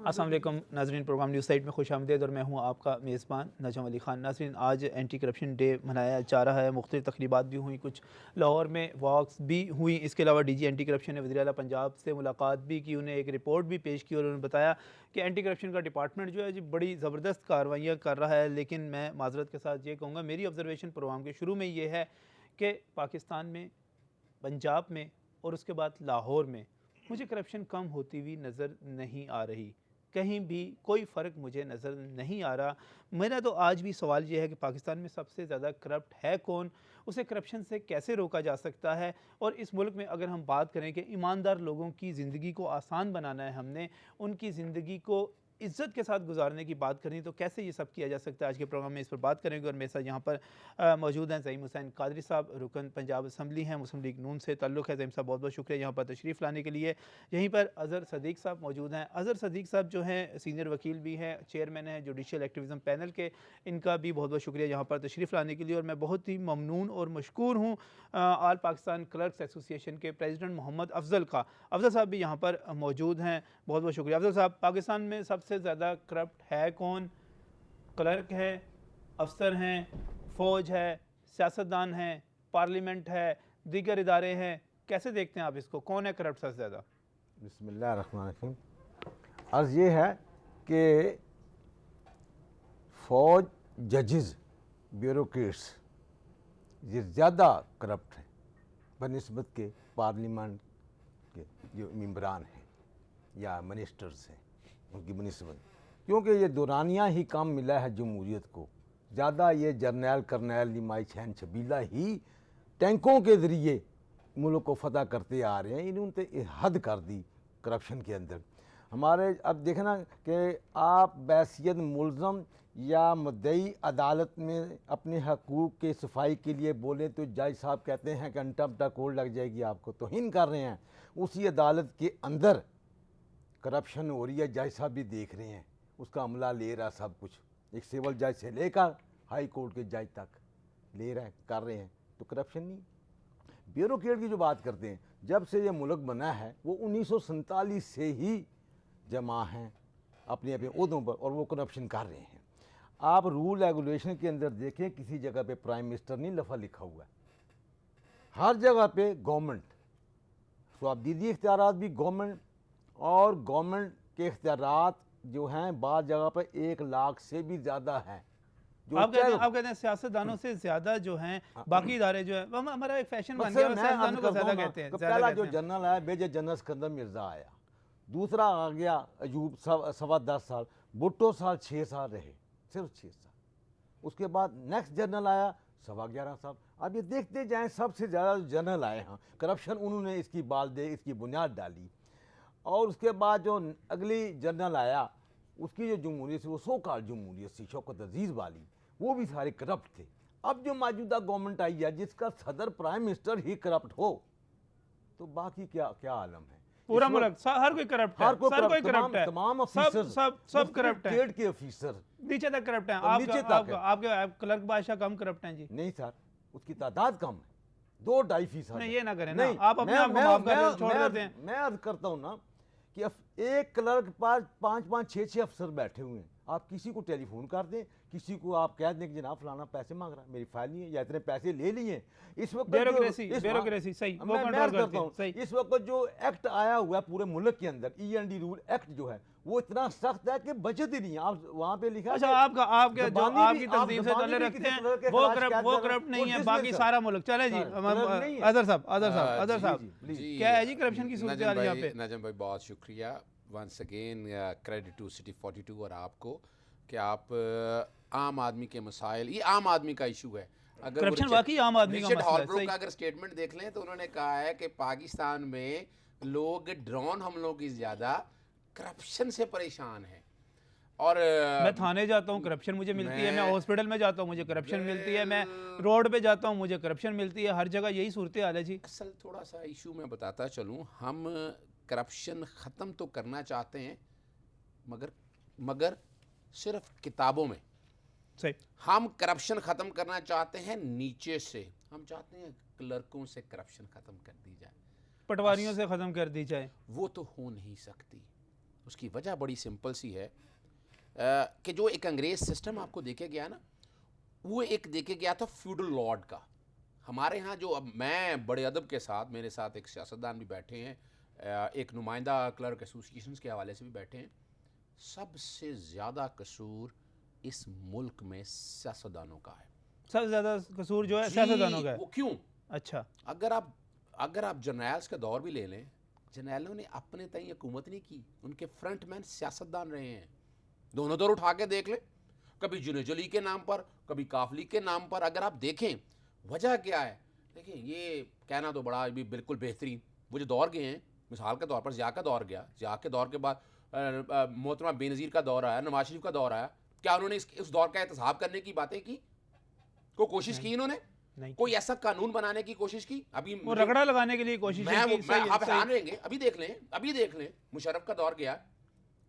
अस्सलाम वालेकुम नाज़रीन, प्रोग्राम न्यूज़ साइट में खुशामदीद और मैं हूं आपका मेज़बान नजम अली ख़ान। नाज़रीन, आज एंटी करप्शन डे मनाया जा रहा है। मुख्तलिफ़ तक़रीबात भी हुई, कुछ लाहौर में वॉक्स भी हुई। इसके अलावा DG एंटी करप्शन ने वज़ीर आला पंजाब से मुलाकात भी की, उन्हें एक रिपोर्ट भी पेश की और उन्होंने बताया कि एंटी करप्शन का डिपार्टमेंट जो है जी बड़ी ज़बरदस्त कार्रवाइयाँ कर रहा है। लेकिन मैं माज़रत के साथ ये कहूँगा, मेरी ऑब्ज़रवेशन प्रोग्राम के शुरू में ये है कि पाकिस्तान में, पंजाब में और उसके बाद लाहौर में मुझे करप्शन कम होती हुई नज़र नहीं आ रही। कहीं भी कोई फ़र्क मुझे नज़र नहीं आ रहा। मेरा तो आज भी सवाल ये है कि पाकिस्तान में सबसे ज़्यादा करप्ट है कौन? उसे करप्शन से कैसे रोका जा सकता है? और इस मुल्क में अगर हम बात करें कि ईमानदार लोगों की ज़िंदगी को आसान बनाना है, हमने उनकी ज़िंदगी को इज़्ज़त के साथ गुजारने की बात करनी, तो कैसे ये सब किया जा सकता है? आज के प्रोग्राम में इस पर बात करेंगे और मेरे साथ यहाँ पर मौजूद हैं ज़हीम हुसैन कादरी साहब, रुकन पंजाब असम्बली हैं, मुस्लिम लीग नून से ताल्लुक़ है। ज़हीम साहब, बहुत बहुत शुक्रिया यहाँ पर तशरीफ़ लाने के लिए। यहीं पर अज़हर सदीक़ साहब मौजूद हैं। अज़हर सदीक़ साहब जो हैं सीनियर वकील भी हैं, चेयरमैन हैं जुडिशल एक्टिविज़म पैनल के। इनका भी बहुत बहुत शुक्रिया यहाँ पर तशरीफ़ लाने के लिए और मैं बहुत ही ममनून और मशकूर हूँ ऑल पाकिस्तान क्लर्क्स एसोसिएशन के प्रेसिडेंट मोहम्मद अफ़ज़ल का। अफ़ज़ल साहब भी यहाँ पर मौजूद हैं, बहुत बहुत शुक्रिया। अफ़ज़ल साहब, पाकिस्तान में सबसे ज़्यादा करप्ट है कौन? क्लर्क है, अफसर हैं, फ़ौज है, सियासतदान हैं, पार्लियामेंट है, दीगर इदारे हैं, कैसे देखते हैं आप इसको? कौन है करप्ट सबसे ज़्यादा? बिस्मिल्लाहिर्रहमानिर्रहीम। अर्ज़ ये है कि फ़ौज, जजेस, ब्यूरोक्रेट्स ये ज़्यादा करप्ट हैं बनिस्बत के पार्लियामेंट के जो मेंबरान हैं या मिनिस्टर्स हैं उनकी बनिस्बत, क्योंकि ये दुरानिया ही काम मिला है जमहूरियत को। ज़्यादा ये जर्नैल करनैल निमाई छैन छबीला ही टैंकों के ज़रिए मुल्क को फतह करते आ रहे हैं। इन्होंने तो हद कर दी करप्शन के अंदर। हमारे अब देखना कि आप बैसियत मुलज़म या मुद्दई अदालत में अपने हकूक़ के सफाई के लिए बोले तो जज साहब कहते हैं कि अंटा कोड लग जाएगी, आपको तौहीन कर रहे हैं। उसी अदालत के अंदर करप्शन हो रही है, जज साहब भी देख रहे हैं, उसका अमला ले रहा सब कुछ, एक सिविल जज से लेकर हाई कोर्ट के जज तक ले रहे हैं, कर रहे हैं। तो करप्शन नहीं। ब्यूरोक्रेट की जो बात करते हैं, जब से ये मुल्क बना है वो 1947 से ही जमा हैं अपने अपने ओहदों पर और वो करप्शन कर रहे हैं। आप रूल रेगुलेशन के अंदर देखें, किसी जगह पे प्राइम मिनिस्टर नहीं लफा लिखा हुआ है, हर जगह पे गवर्नमेंट। तो आप दीदी इख्तियारात भी गवर्नमेंट, और गवर्नमेंट के इख्तियारात जो हैं बाद जगह पर 1 लाख से भी ज़्यादा हैं। आप कहते हैं सियासतदानों से ज़्यादा जो हैं बाकी इदारे जो है, हमारा एक फैशन बन गया है, सियासतदानों को ज़्यादा कहते हैं। पहला जो जनरल आया मेजर जनरल सिकंदर मिर्ज़ा आया, दूसरा आ गया अयूब 10.25 साल, भुट्टो साल 6 साल रहे, सिर्फ 6 साल। उसके बाद नेक्स्ट जनरल आया 11.25 साल। अब ये देखते जाएं, सबसे ज़्यादा जनरल आए हैं, करप्शन उन्होंने इसकी बाल दे इसकी बुनियाद डाली। और उसके बाद जो अगली जनरल आया, उसकी जो जमहूरियत थी वो सो कॉल्ड जमहूरियत थी शौकत अजीज़ वाली, वो भी सारे करप्ट थे। अब जो मौजूदा गवर्नमेंट आई है जिसका सदर प्राइम मिनिस्टर ही करप्ट हो, तो बाकी क्या क्या आलम है? पूरा मुल्क हर कोई करप्ट है, हर कोई करप्ट है, तमाम ऑफिसर सब करप्ट है, स्टेट के ऑफिसर नीचे तक करप्ट हैं। आपके क्लर्क बादशाह कम करप्ट हैं जी? नहीं सर, उसकी तादाद कम है, 2-2.5%। नहीं, ये ना करें ना, आप अपने आप को माफ कर छोड़ देते हैं। मैं अर्ज करता हूं ना कि एक क्लर्क के पास 5-5, 6-6 अफसर बैठे हुए हैं। आप किसी को टेलीफोन कर दें, किसी को आप कह दें कि जनाब फलाना पैसे मांग रहा है, मेरी फाइल नहीं है, या इतने पैसे ले लिए। इस वक्त ब्यूरोक्रेसी सही, वो कंट्रोल करते हैं, सही। इस वक्त जो एक्ट आया हुआ है पूरे मुल्क के अंदर, END रूल एक्ट जो है वो इतना सख्त है कि बचत ही नहीं है। आप वहां पे लिखा, अच्छा, आपके जो आपकी तंजीम से ताल्लुक रखते हैं वो करप्ट नहीं है, बाकी सारा मुल्क। चले जी, अदर साहब क्या है जी करप्शन की सूरत हाल यहाँ पे? नजम भाई, बहुत शुक्रिया once again, credit to city 42 और आपको कि आप आम आदमी के मसाइल, ये आम आदमी का इशू है। अगर करप्शन वाकई आम आदमी का मसला है। हॉलब्रूक का अगर स्टेटमेंट देख लें तो उन्होंने कहा है कि पाकिस्तान में लोग ड्रोन हमलों की ज़्यादा करप्शन से परेशान हैं। और मैं थाने जाता हूँ, करप्शन मुझे मिलती है, मैं हॉस्पिटल में जाता हूँ, मुझे करप्शन मिलती है, मैं रोड पे जाता हूँ, मुझे करप्शन मिलती है, हर जगह यही सूरत हाल है जी। असल थोड़ा सा इशू मैं बताता चलूँ, हम करप्शन ख़त्म तो करना चाहते हैं मगर सिर्फ किताबों में। सही। हम करप्शन ख़त्म करना चाहते हैं नीचे से। हम चाहते हैं क्लर्कों से करप्शन ख़त्म कर दी जाए, पटवारियों से ख़त्म कर दी जाए। वो तो हो नहीं सकती। उसकी वजह बड़ी सिंपल सी है कि जो एक अंग्रेज़ सिस्टम आपको देके गया ना, वो एक देके गया था फ्यूडल लॉर्ड का। हमारे यहाँ जो, अब मैं बड़े अदब के साथ, मेरे साथ एक सियासतदान भी बैठे हैं, एक नुमाइंदा क्लर्क एसोसिएशंस के हवाले से भी बैठे हैं, सबसे ज़्यादा कसूर इस मुल्क में सियासतदानों का है। सबसे ज़्यादा कसूर जो है जी, सियासतदानों का है। वो क्यों? अच्छा, अगर आप जर्नैल्स का दौर भी ले लें, जर्नैलों ने अपने तय हुकूमत नहीं की, उनके फ्रंट मैन सियासतदान रहे हैं। दोनों दौर उठा के देख ले, कभी जुनेजली के नाम पर, कभी काफली के नाम पर। अगर आप देखें वजह क्या है, देखें ये कहना तो बड़ा भी बिल्कुल बेहतरीन, वो जो दौर गए हैं, मिसाल के तौर पर ज़िया का दौर गया, ज़िया के दौर के बाद मोहतरमा बेनज़ीर का दौर आया, नवाज शरीफ का दौर आया, क्या उन्होंने उस दौर का एहतसाब करने की बातें की? कोई कोशिश की इन्होंने? नहीं, कोई ऐसा कानून बनाने की कोशिश की? अभी वो रगड़ा लगाने के लिए कोशिश मैं की। आप हैरान रहेंगे, अभी देख लें मुशर्रफ का दौर गया,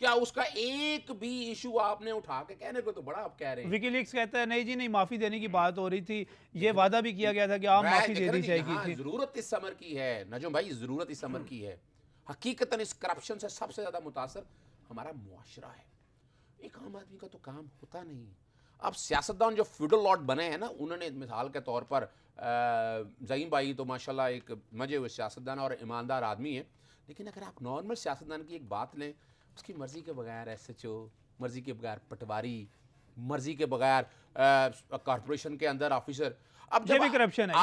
क्या उसका एक भी इशू आपने उठा के, कहने को तो बड़ा आप कह रहे हैं। विकीलीक्स कहता है नहीं जी नहीं, माफी देने की बात हो रही थी, ये वादा भी किया गया था कि आप माफी दे दी जाएगी थी। जरूरत इस समर की है नजम भाई, जरूरत इस समर की है। हकीकतन इस करप्शन से सबसे ज्यादा मुतासर हमारा मुआशरा है। एक आम आदमी का तो काम होता नहीं। अब सियासतदान जो फ्यूडल लॉर्ड बने हैं ना, उन्होंने मिसाल के तौर पर ज़हीम भाई तो माशाल्लाह एक मजे हुए सियासतदान और ईमानदार आदमी है, लेकिन अगर आप नॉर्मल सियासतदान की एक बात लें, उसकी मर्ज़ी के बगैर SHO, मर्ज़ी के बगैर पटवारी, मर्ज़ी के बगैर कॉरपोरेशन के अंदर ऑफिसर। अब ये भी करप्शन है,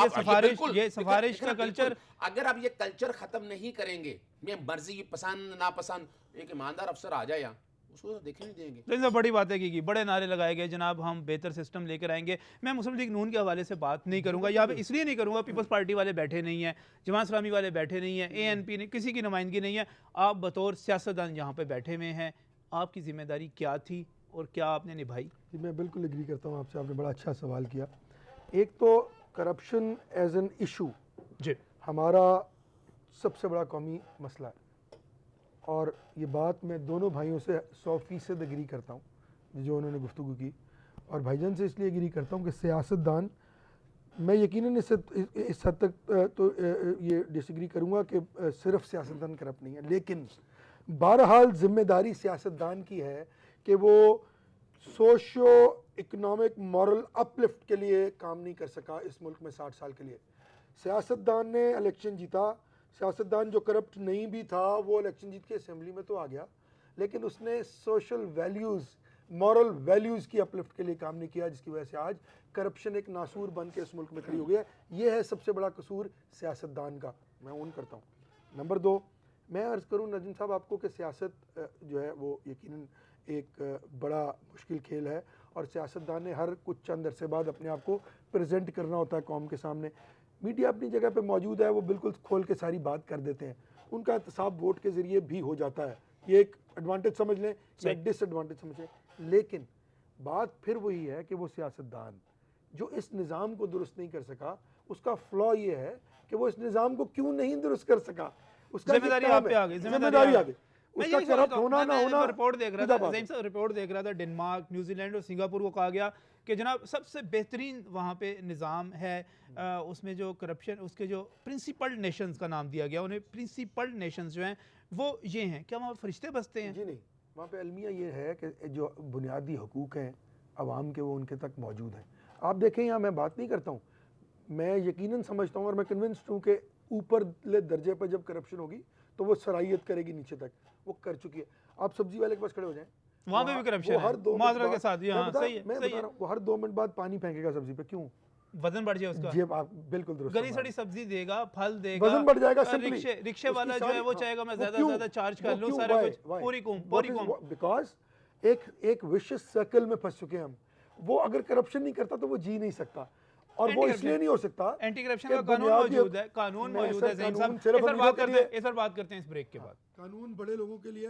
ये सिफारिश का कल्चर। अगर आप ये कल्चर ख़त्म नहीं करेंगे, मैं मर्ज़ी पसंद नापसंद, एक ईमानदार अफसर आ जाए यहाँ, उसको तो देखने नहीं देंगे। तो इसमें बड़ी बातें की, बड़े नारे लगाए गए, जनाब हम बेहतर सिस्टम लेकर आएंगे। मैं मुस्लिम लीग नून के हवाले से बात नहीं करूंगा यहाँ पे, इसलिए नहीं करूंगा, पीपल्स पार्टी वाले बैठे नहीं हैं, जमात इस्लामी वाले बैठे नहीं हैं, ANP ने किसी की नुमाइंदगी नहीं है। आप बतौर सियासतदान यहाँ पे बैठे हुए हैं, आपकी जिम्मेदारी क्या थी और क्या आपने निभाई? जी मैं बिल्कुल एग्री करता हूँ आपसे, आपने बड़ा अच्छा सवाल किया। एक तो करप्शन एज एन इशू जी हमारा सबसे बड़ा कौमी मसला है, और ये बात मैं दोनों भाइयों से 100% एग्री करता हूँ जो उन्होंने गुफ्तगू की, और भाईजान से इसलिए एग्री करता हूँ कि सियासतदान, मैं यकीनन इस हद तक तो ये डिसएग्री करूँगा कि सिर्फ सियासतदान करप्ट नहीं है, लेकिन बहरहाल जिम्मेदारी सियासतदान की है कि वो सोशो इकोनॉमिक मॉरल अपलिफ्ट के लिए काम नहीं कर सका इस मुल्क में 60 साल के लिए। सियासतदान ने इलेक्शन जीता, सियासतदान जो करप्ट नहीं भी था वो इलेक्शन जीत के असेंबली में तो आ गया, लेकिन उसने सोशल वैल्यूज़, मॉरल वैल्यूज़ की अपलिफ्ट के लिए काम नहीं किया, जिसकी वजह से आज करप्शन एक नासूर बन के इस मुल्क में खड़ी हो गया। ये है सबसे बड़ा कसूर सियासतदान का, मैं ओन करता हूँ। नंबर 2, मैं अर्ज़ करूँ नजीम साहब आपको कि सियासत जो है वो यकीनन एक बड़ा मुश्किल खेल है, और सियासतदान ने हर कुछ चंद अरसे बाद अपने आप को प्रेजेंट करना होता है कौम के सामने। मीडिया अपनी जगह पे मौजूद है, वो बिल्कुल खोल के सारी बात कर देते हैं, उनका एहतसाब वोट के ज़रिए भी हो जाता है, ये एक एडवांटेज समझ लें या डिसएडवांटेज समझ लें। लेकिन बात फिर वही है कि वो सियासतदान जो इस निज़ाम को दुरुस्त नहीं कर सका, उसका फ्लॉ ये है कि वो इस निज़ाम को क्यों नहीं दुरुस्त कर सका, उसका जिम्मेदारी आप पे आ गई, जिम्मेदारी आ गई। उसका करप्ट होना ना होना, रिपोर्ट देख रहा था, रिपोर्ट देख रहा था, डेनमार्क, न्यूजीलैंड और सिंगापुर को कहा गया कि जनाब सबसे बेहतरीन वहाँ पे निज़ाम है, उसमें जो करप्शन, उसके जो प्रिंसिपल्ड नेशंस का नाम दिया गया, उन्हें प्रिंसिपल्ड नेशंस जो हैं वो ये हैं। क्या वहाँ फरिश्ते बसते हैं? जी नहीं, वहाँ पे अलमिया ये है कि जो बुनियादी हकूक़ हैं आवाम के, वो उनके तक मौजूद हैं। आप देखें, यहाँ मैं बात नहीं करता हूँ, मैं यकीनन समझता हूँ और मैं कन्विंस्ड हूँ कि ऊपर दर्जे पर जब करप्शन होगी तो वो सराहियत करेगी, नीचे तक वो कर चुकी है। आप सब्जी वाले के पास खड़े हो जाएं, वहाँ पे भी करप्शन है, हर 2 माजरत के साथ। मैं बता रहा हूँ, वो हर 2 मिनट बाद पानी फेंकेगा सब्जी पे, क्यों? वजन बढ़ जाए उसका। जी आप बिल्कुल दुरुस्त, गली सड़ी सब्जी देगा, फल देगा, वजन बढ़ जाएगा। रिक्शे वाला जो है वो चाहेगा मैं ज्यादा से ज्यादा चार्ज कर लूं, सारा कुछ पूरी कौम। बिकॉज एक विशियस सर्कल में फंस चुके हैं हम। वो अगर करप्शन नहीं करता तो वो जी नहीं सकता, और वो इसलिए नहीं हो सकता, एंटी करप्शन का कानून मौजूद है, कानून मौजूद है। इस पर बात करते हैं इस ब्रेक के बाद। कानून बड़े लोगों के लिए